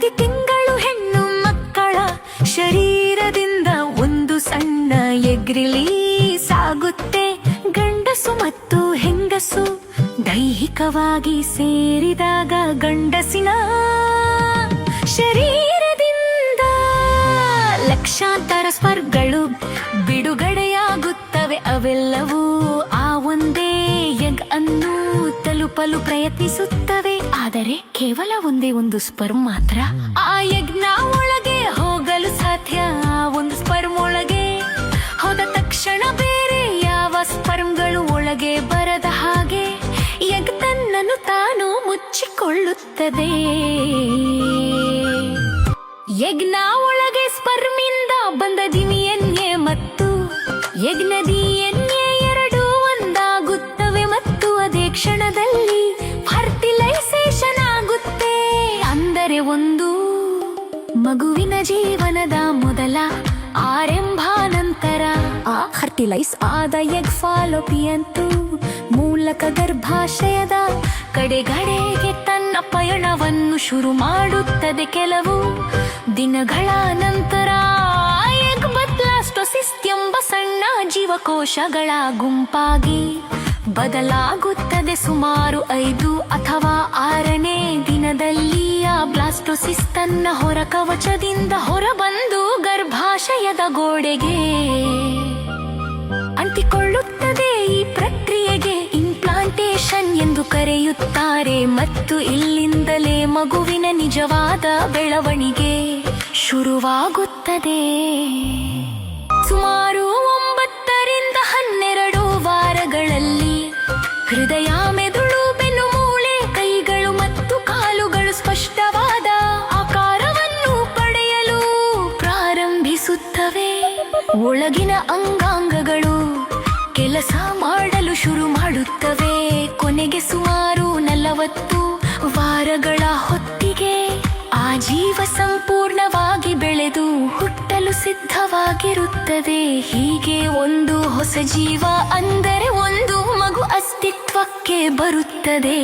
ಪ್ರತಿ ತಿಂಗಳು ಹೆಣ್ಣು ಮಕ್ಕಳ ಶರೀರದಿಂದ ಒಂದು ಸಣ್ಣ ಎಗ್ ರಿಲೀಸ್ ಆಗುತ್ತೆ. ಗಂಡಸು ಮತ್ತು ಹೆಂಗಸು ದೈಹಿಕವಾಗಿ ಸೇರಿದಾಗ ಗಂಡಸಿನ ಶರೀರದಿಂದ ಲಕ್ಷಾಂತರ ಸ್ಪರ್ಗಳು ಬಿಡುಗಡೆಯಾಗುತ್ತವೆ. ಅವೆಲ್ಲವೂ ಆ ಒಂದೇ ಎಗ್ ಅನ್ನು ತಲುಪಲು ಪ್ರಯತ್ನಿಸುತ್ತವೆ. ಆದರೆ ಕೇವಲ ಒಂದೇ ಒಂದು ಸ್ಪರ್ಮ್ ಮಾತ್ರ ಆ ಎಗ್ ನ ಒಳಗೆ ಹೋಗಲು ಸಾಧ್ಯ. ಆ ಒಂದು ಸ್ಪರ್ಮ್ ಒಳಗೆ ಹೋದ ತಕ್ಷಣ ಬೇರೆ ಯಾವ ಸ್ಪರ್ಮ್ಗಳು ಒಳಗೆ ಬರದ ಹಾಗೆ ಎಗ್ ತನ್ನನ್ನು ತಾನು ಮುಚ್ಚಿಕೊಳ್ಳುತ್ತದೆ. ಎಗ್ ನ ಒಳಗೆ ಸ್ಪರ್ಮಿಂದ ಬಂದ DNA ಮತ್ತು ಎಗ್ ನ DNA ಎರಡೂ ಒಂದಾಗುತ್ತವೆ ಮತ್ತು ಅದೇ ಕ್ಷಣದಲ್ಲಿ ಫರ್ಟಿಲೈಸೇಷನ್ ಆಗುತ್ತೆ. ಅಂದರೆ ಒಂದು ಮಗುವಿನ ಜೀವನದ ಮೊದಲ ಆರಂಭ. ನಂತರ ಆ ಫರ್ಟಿಲೈಸ್ ಆದ ಎಗ್ ಫಾಲೋಪಿಯಂತು ಮೂಲಕ ಗರ್ಭಾಶಯದ ಕಡೆಗೆ ತನ್ನ ಪಯಣವನ್ನು ಶುರು ಮಾಡುತ್ತದೆ. ಕೆಲವು ದಿನಗಳ ನಂತರ ಎಗ್ ಬ್ಲಾಸ್ಟೋಸಿಸ್ಟ್ ಎಂಬ ಸಣ್ಣ ಜೀವಕೋಶಗಳ ಗುಂಪಾಗಿ ಬದಲಾಗುತ್ತದೆ. ಸುಮಾರು 5 ಅಥವಾ 6ನೇ ದಿನದಲ್ಲಿ ಆ ಬ್ಲಾಸ್ಟೋಸಿಸ್ಟ್ ತನ್ನ ಹೊರ ಕವಚದಿಂದ ಹೊರಬಂದು ಗರ್ಭಾಶಯದ ಗೋಡೆಗೆ ಅಂಟಿಕೊಳ್ಳುತ್ತದೆ. ಈ ಪ್ರಕ್ರಿಯೆಗೆ ಇಂಪ್ಲಾಂಟೇಶನ್ ಎಂದು ಕರೆಯುತ್ತಾರೆ ಮತ್ತು ಇಲ್ಲಿಂದಲೇ ಮಗುವಿನ ನಿಜವಾದ ಬೆಳವಣಿಗೆ ಶುರುವಾಗುತ್ತದೆ. ಸುಮಾರು 9 ರಿಂದ 12 ವಾರಗಳಲ್ಲಿ ಹೃದಯ, ಮೆದುಳು, ಬೆನ್ನು ಮೂಳೆ, ಕೈಗಳು ಮತ್ತು ಕಾಲುಗಳು ಸ್ಪಷ್ಟವಾದ ಆಕಾರವನ್ನು ಪಡೆಯಲು ಪ್ರಾರಂಭಿಸುತ್ತವೆ. ಒಳಗಿನ ಅಂಗಾಂಗಗಳು ಕೆಲಸ ಮಾಡಲು ಶುರು ಮಾಡುತ್ತವೆ. ಕೊನೆಗೆ ಸುಮಾರು 40 ವಾರಗಳ ಹೊತ್ತಿಗೆ ಆ ಜೀವ ಸಂಪೂರ್ಣವಾಗಿ ಬೆಳೆದು ಹುಟ್ಟಲು ಸಿದ್ಧವಾಗಿರುತ್ತದೆ. ಹೀಗೆ ಒಂದು ಹೊಸ ಜೀವ, ಅಂದರೆ ಒಂದು ಮಗು ಅಸ್ತಿತ್ವಕ್ಕೆ ಬರುತ್ತದೆ.